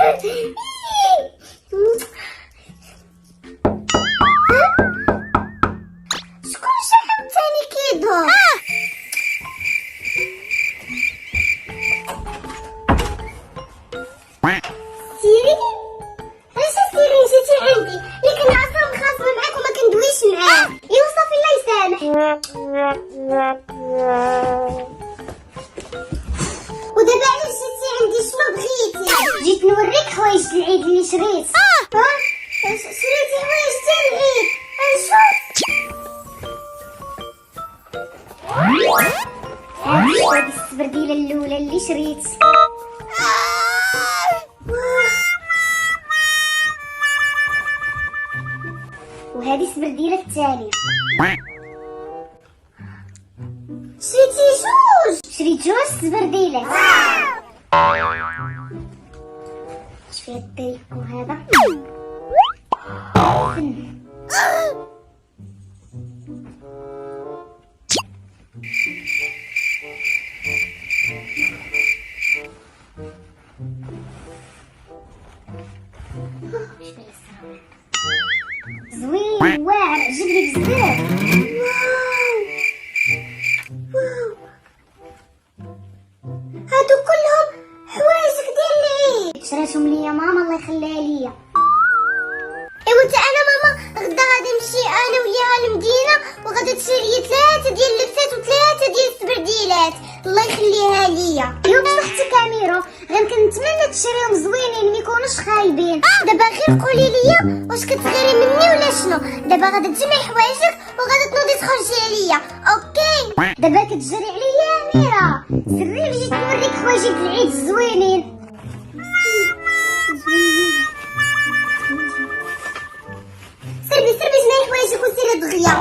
شكون شحال تاني كيدور؟ سيري علاش سيري جيتي عندي؟ لكن اصلا مخاصمه معاك وما كندويش معاك. ايوا صافي الله يسامح. ودابا علاش جيتي عندي؟ شنو بغيتي؟ جيت نوريك حوايج العيد اللي شريت. شريتي حوايج تاع العيد؟ نشوف. هادي السبرديله الاولى اللي شريت. وهذه السبرديله الثانيه. شريتي جوج؟ شريت جوج سبرديلات. اش فيها التريكو هذا؟ زوين واعر عجبني بزاف. واو هادو كلهم حوايجك ديال العيد. شراتهم ليا ماما الله يخليها ليا. ايوا تا انا ماما غدا غادي نمشي انا وياها للمدينه وغادي تشري لي 3 ديال اللبسات و3 ديال السبرديلات الله يخليها ليا. ايوا بصحتك اميرو، غير كنتمنى تشريهم زوينين ما يكونوش خايبين. دابا غير قولي ليا واش كتغيري مني ولا شنو؟ دابا غادي تجمعي حوايجك وغادي تنوضي تخرجي عليا. اوكي دابا كتجري عليا اميره. سري جيت نوريك حوايجك العيد الزوينين. سربي جمعي حوايجك وسيري دغيا.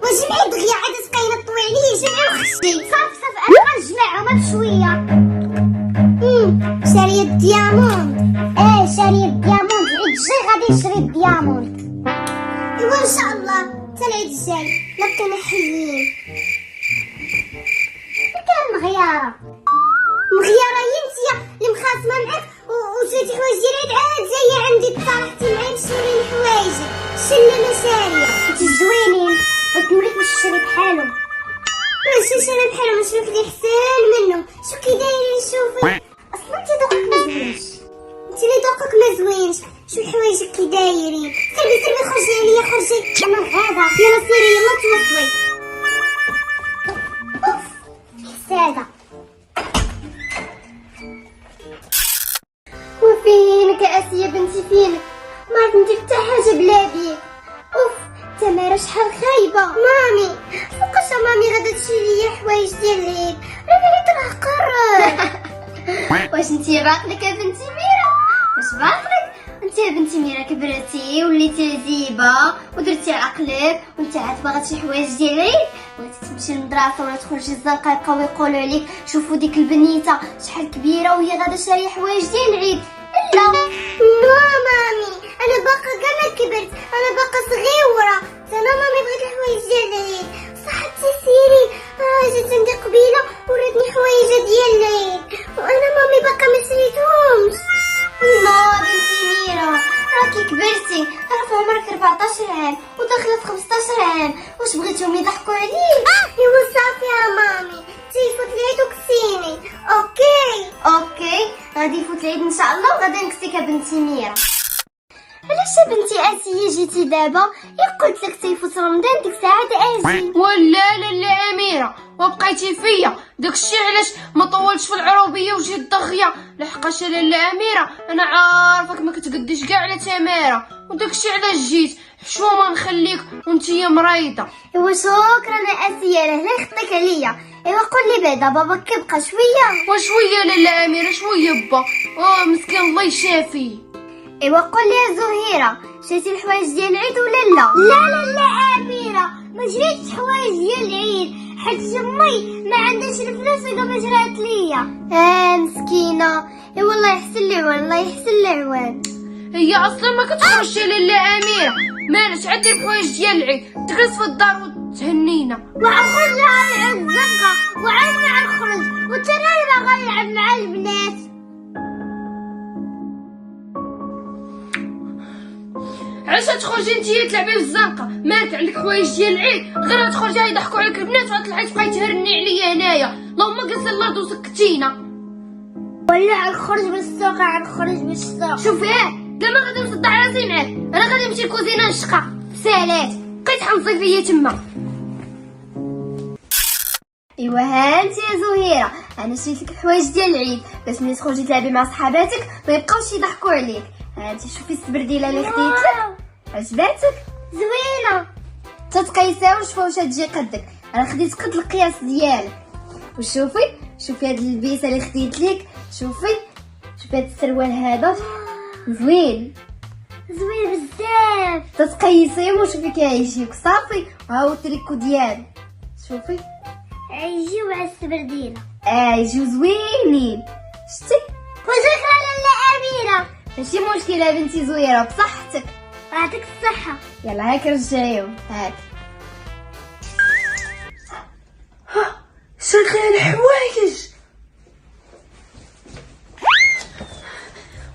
وجمعي دغيا عاد تبقاي طوي عليا. جمعي وخشي. صافي انا غنجمعهم بشويه. شاريه الدياموند. شاريه الدياموند. العيد الجاي غادي نشري الدياموند. ايوا ان شاء الله حتى العيد الجاي لا بقينا حيين. كان مغياره هي انتيا اللي مخاصمه معاك وشريتي حوايج ديال العيد عاد جايه عندي تصالحتي معايا نشري لي حوايجك. شله مشاريه انتي زوينين ونوريك واش شري بحالهم. ماشي شري بحالهم نشوف لي حسن منهم. شو كي دايرين شوفي اصلا انتي ذوقك ما زوينش. انتي اللي ذوقك ما زوينش. شو حوايجك كي دايرين؟ سيري خرجي عليا خرجي. انا غادا يلا سيري يلا توصلي. اوف حساده. وفينك اسيا بنتي فينك؟ ما عرفت ندير حتى حاجه بلا بيك. اوف تمارا شحال خايبه. مامي فوقاش مامي غادا تشري ليا حوايج ديال العيد؟ راني غير تنهقر. واش انتي باقلك يا بنتي ميرا؟ واش باقلك؟ انت يا بنتي ميرا كبرتي وليتي زيبه ودرتي عقلك وانت عاد باغا شي حوايج ديال العيد. بغيتي تمشي للمدرسه ولا تخرجي الزنقه يبقاو يقولوا عليك شوفوا ديك البنيته شحال كبيره وهي غادا شاريه حوايج ديال العيد. لا مامي انا باقا كاع ما كبرت. انا باقا صغيره. انا مامي بغيت الحوايج ديال العيد. صحتي سيري جات عندي قبيله وراتني حوايج ديال العيد وانا مامي باقا ما شريتهمش. لا بنتي ميرا راكي كبرتي. راه في عمرك 14 عام وداخله في 15 عام. واش بغيتيهم يضحكوا عليك؟ ايوا صافي يا مامي تيفوت العيد وكسيني. اوكي غادي يفوت العيد ان شاء الله وغادي نكسيك يا بنتي ميرا. علاش يا بنتي اسيا جيتي دابا؟ قلت لك تيفوت رمضان ديك الساعه اجي. ولا لا اميره وبقيتي فيا داكشي علاش ما طولتش في العروبيه وجيت دغيا. لحقاش يا لاله اميره انا عارفك ما كتقديش كاع على تماره وداكشي علاش جيت. حشومه نخليك وانتي مريضه. ايوا شكرا اسيا لا يخطيك عليا. ايوا قول لي بعدا باباك كيبقى شويه؟ وشويه لاله اميره شويه با. مسكين الله يشافيه. ايوا قول لي يا زهيره شريتي الحوايج ديال العيد ولا لا؟ لا اميره ما شريتش حوايج ديال العيد حيت امي ما عندهاش الفلوس وقبل شرات ليا. مسكينه. ايوا الله يحسن العوان. هي اصلا ما كتخرجش لاله اميره. مالش عاد دير حوايج ديال العيد تجلس في الدار وتهنينا. وعخرج على الزنقه وعاد ما نخرج وترى باغا نلعب مع البنات. علاش تخرجي نتيا تلعبي بالزنقه؟ مالك عندك حوايج ديال العيد؟ غير تخرجي يضحكوا عليك البنات وغتطلعي تبقاي تهرني عليا هنايا. اللهم قلت الارض وسكتينا. ولا غنخرج بالسوق، غنخرج بالسوق. شوفي كاع ما غادي نصدع راسي معاك، انا غادي نمشي لكوزينه نشقى سالات بقيت حنصي فيا تما. ايوا ها انت يا زهيره، انا شريت لك الحوايج ديال العيد باش ملي تخرجي تلعبي مع صحاباتك ما يبقاوش يضحكوا عليك. ها انت شوفي السبرديله اللي خديت لك، عجباتك؟ زوينه. تتقيسها ونشوفوا واش تجي قدك. انا خديت قد القياس ديالك. وشوفي شوفي هاد اللبسه اللي خديت لك، شوفي هاد السروال هذا زوين بزاف. تتقيسيهم وشوفي كيعجبك صافي. وها هو التريكو ديالي، شوفي يجيو على السبرديله. يجيو زوينين شتي. وشكرا لاله اميره. ماشي مشكله بنتي زويره، بصحتك. يعطيك الصحه. يلا هاك رجعيهم هاك. شريت لها الحوايج.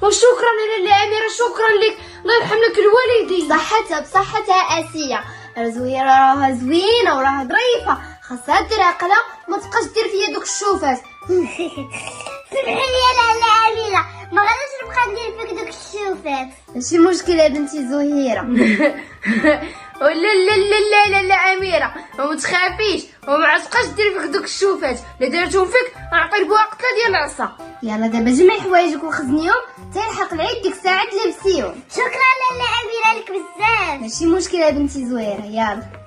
وشكرا لاله اميره، شكرا لك، الله يرحم لك الوالدين. صحتها بصحتها اسيه. زهيره راها زوينه وراها ظريفه، خاصها دير عقلها ما تبقاش دير فيا دوك الشوفات. سمحي لي يا لاله اميره، ما غاديش نبقى ندير فيك دوك الشوفات. ماشي مشكله يا بنتي زهيره. لا لا لا لا لا لا اميره ما تخافيش، وما عتبقاش دير فيك دوك الشوفات، لا درتهم فيك غنعطي بها قتله ديال العصا. يلا دابا جمعي حوايجك وخزنيهم حتى يلحق العيد ديك الساعه تلبسيهم. شكرا لاله اميره لك بزاف. ماشي مشكله يا بنتي زهيره. يلا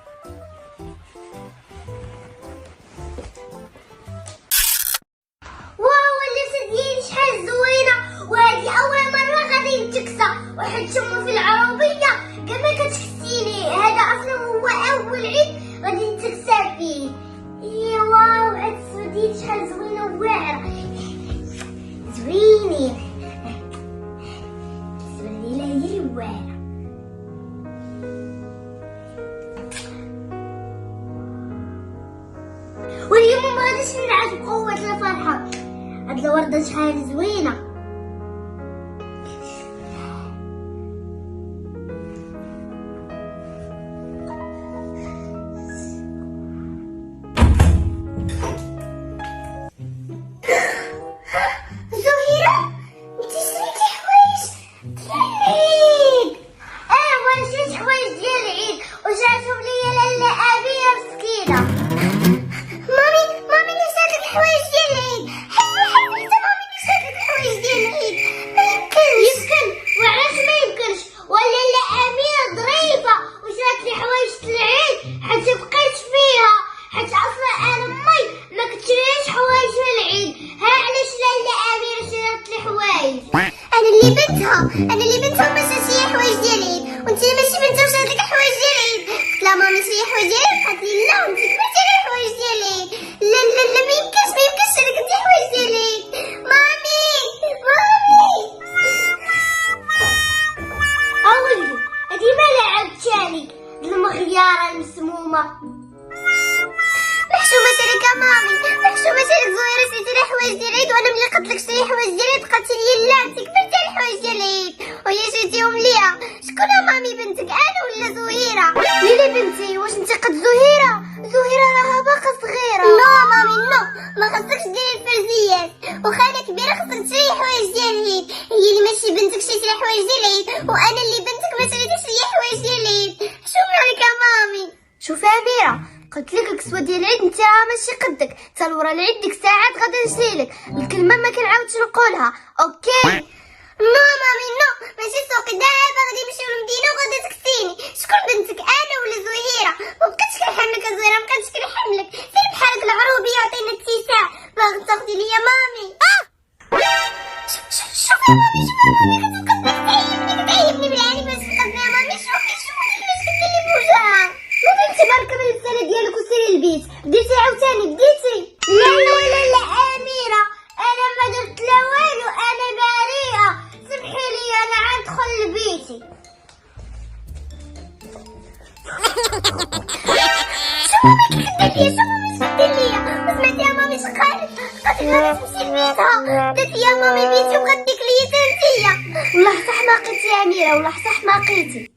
واو اللبسه ديالي شحال زوينه، وهذه اول مره غادي نتكسى. واحد شمو في العربيه قال ما كتكسيني، هذا اصلا هو اول عيد غادي نتكسى فيه. ايه واو هاد السوديت شحال زوينه وواعره. زوينين السوديله هي الواعره. واليوم ما غاديش نلعب بقوة الفرحة. هاد الوردة شحال زوينة. زهيرة انتي شريتي حوايج ديال العيد. وانا شريت حوايج ديال العيد وجاتهم ليا لاله اميره مسكينه. مامي نشات لك الحوايج ديال العيد. حسبي حتى مامي نشات لك الحوايج ديال العيد. ما يمكن وعلاش ما يمكنش؟ ولا لا اميره ظريفه وشات لي حوايج العيد حتى بقيت فيها، حتى اصلا انا امي ما كتشريش حوايج العيد. ها علاش لاله اميره شرات لي حوايج؟ انا اللي بنتها ما شراتش لي حوايج ديال العيد، وانت ماشي بنتها وشرات لك الحوايج ديال العيد. قلت لها مامي شري حوايج ديال العيد، قالت لي لا وانت كبرتي على الحوايج ديال العيد. لا ما يمكنش شريك انت حوايج ديال العيد. مامي اولي هادي مالها عاوتاني المغياره المسمومه. محشومه شريك مامي، محشومه شريك زهيره شريتي لي حوايج ديال العيد، وانا ملي قلت لك شري حوايج ديال العيد قالتي لي لا انت كبرتي على الحوايج ديال العيد وهي شريتيهم ليا. شكون مامي بنتك انا ولا زهيره؟ ليلي بنتي واش انت قد زهيره راها باقا صغيره. نو مامي نو، ما خصكش ديري الفرزيات، واخا انا كبيره خصك تشري حوايج ديال العيد. هي اللي ماشي بنتك شريتي لي حوايج ديال العيد، وانا اللي بنتك ما شريتيش لي حوايج ديال العيد. شوفي عليك يا مامي. شوفي اميره قلت لك الكسوه ديال العيد انت ماشي قدك، حتى لورا العيد ديك الساعات غادي نشري لك. الكلمه ما كنعاودش نقولها اوكي؟ نو مامي نو، ماشي سوقي دابا غادي نمشيو للمدينه وغادي تكسيني. شكون بنتك انا ولا زهيره؟ ما بقيتش كنحملك يا زهيره، ما بقيتش كنحملك. سير بحالك العروبيه عطينا اتساع باغي تاخدي ليا مامي. شوفي مامي كتعيبني بالعين باش تقدني يا مامي. شوفي كيفاش كدير لي بوجهها. ما بنتي بركه من البساله ديالك وسيري البيت. بديتي عاوتاني بديتي. لا اميره انا ما درت لا والو، انا بريئه. سمحي لي انا غندخل لبيتي. شو مامي كدير ليا؟ سمعتي يا مامي شقالت؟ قالت غادي تمشي لبيتها. قالت لي يا مامي بيتي وغاديك ليا تنتيا. والله صح ما قيتي يا اميره، والله صح ما قيتي.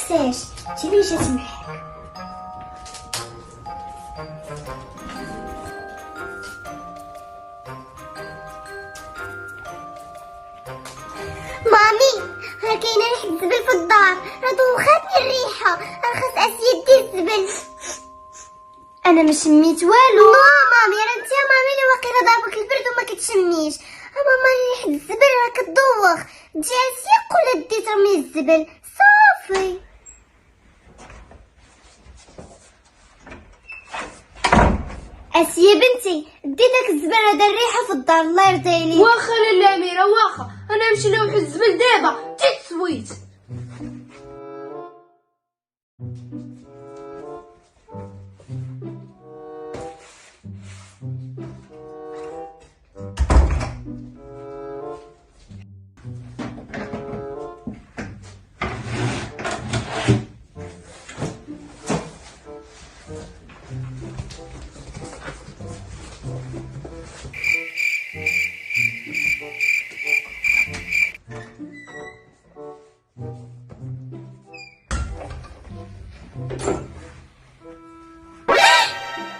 تنساش تيني جات معاك. مامي ها كاينه ريحه الزبل في الدار، راه دوخاتني الريحه، راه خاص اسيا دير الزبل. انا ما شميت والو. مامي راه انت يا مامي اللي واقيلا ضربك البرد وما كتشميش. ماما ريحه الزبل راه كدوخ، تجي اسيا قولها دي ترمي الزبل صافي. اسيا بنتي دي داك الزبل راه دار ريحه في الدار الله يرضي عليك. واخا لاله اميره واخا، انا نمشي نلوح الزبل دابا تتسويت.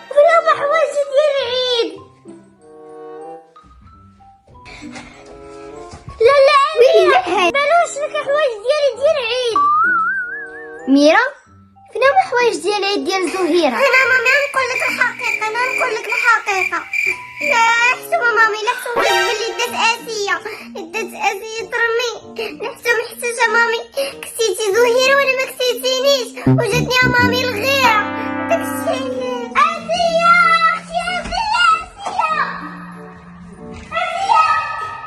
فلوما حوايجي ديال العيد. لا أميرة بلاش لك حوايج ديال العيد. ميرا فين هما حوايج ديال العيد ديال زهيرة؟ انا مامي نقول لك الحقيقة، انا نقول لك الحقيقة. لا حسومة مامي، لا حسومة اللي دات آسية ترمي، لا حسومة محتاجة مامي كسيتي زهيرة ولا ما كسيتينيش، وجاتني يا مامي الغيرة.